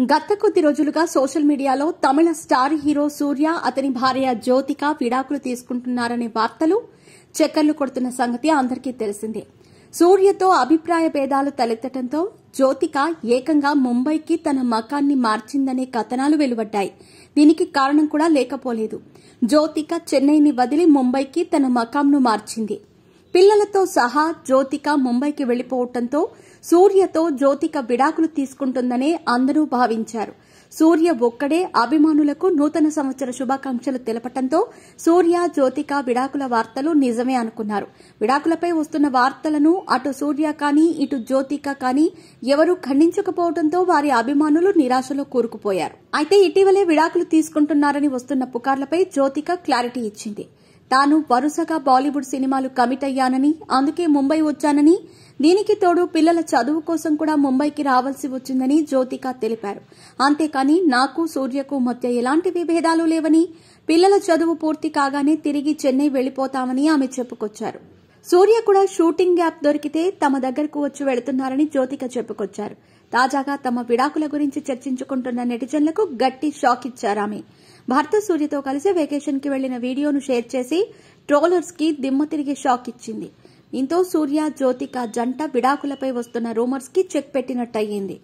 గత కొద్ది రోజులుగా సోషల్ మీడియాలో తమిళ స్టార్ హీరో సూర్య అతని భార్య జ్యోతిక విడాకులు తీసుకుంటున్నారనే వార్తలు చక్కర్లు కొడుతున్న సంగతి అందరికీ తెలిసిందే. సూర్యతో అభిప్రాయ భేదాలు తలెత్తడంతో జ్యోతిక ఏకంగా ముంబైకి తన మకాన్ని మార్చిందనే కథనాలు వెలువడ్డాయి. దీనికి కారణం కూడా లేకపోలేదు. జ్యోతిక చెన్నైని వదిలి ముంబైకి తన మకాంను మార్చింది. పిల్లలతో సహా జ్యోతిక ముంబైకి వెళ్లిపోవడంతో సూర్యతో జ్యోతిక విడాకులు తీసుకుంటుందనే అందరూ భావించారు. సూర్య ఒక్కడే అభిమానులకు నూతన సంవత్సర శుభాకాంక్షలు తెలపడంతో సూర్య జ్యోతిక విడాకుల వార్తలు నిజమే అనుకున్నారు. విడాకులపై వస్తున్న వార్తలను అటు సూర్య కానీ ఇటు జ్యోతిక కానీ ఎవరూ ఖండించకపోవడంతో వారి అభిమానులు నిరాశలో కూరుకుపోయారు. అయితే ఇటీవలే విడాకులు తీసుకుంటున్నారని వస్తున్న పుకార్లపై జ్యోతిక క్లారిటీ ఇచ్చింది. తాను వరుసగా బాలీవుడ్ సినిమాలు కమిట్ అయ్యానని, అందుకే ముంబై వచ్చానని, దీనికి తోడు పిల్లల చదువు కోసం కూడా ముంబైకి రావాల్సి వచ్చిందని జ్యోతిక తెలిపారు. అంతేకాని నాకు సూర్యకు మధ్య ఎలాంటి విభేదాలు లేవని, పిల్లల చదువు పూర్తి కాగానే తిరిగి చెన్నై వెళ్లిపోతామని ఆమె చెప్పుకొచ్చారు. సూర్య కూడా షూటింగ్ గ్యాప్ దొరికితే తమ దగ్గరకు వచ్చి వెళుతున్నారని జ్యోతిక చెప్పుకొచ్చారు. తాజాగా తమ విడాకుల గురించి చర్చించుకుంటున్న నెటిజన్లకు గట్టి షాక్ ఇచ్చారామె. భర్త సూర్యతో కలిసి వెకేషన్ కి వెళ్లిన వీడియోను షేర్ చేసి ట్రోలర్స్ కి దిమ్మ తిరిగి షాక్ ఇచ్చింది. దీంతో సూర్య జ్యోతిక జంట విడాకులపై వస్తున్న రూమర్స్ కి చెక్ పెట్టినట్టయింది.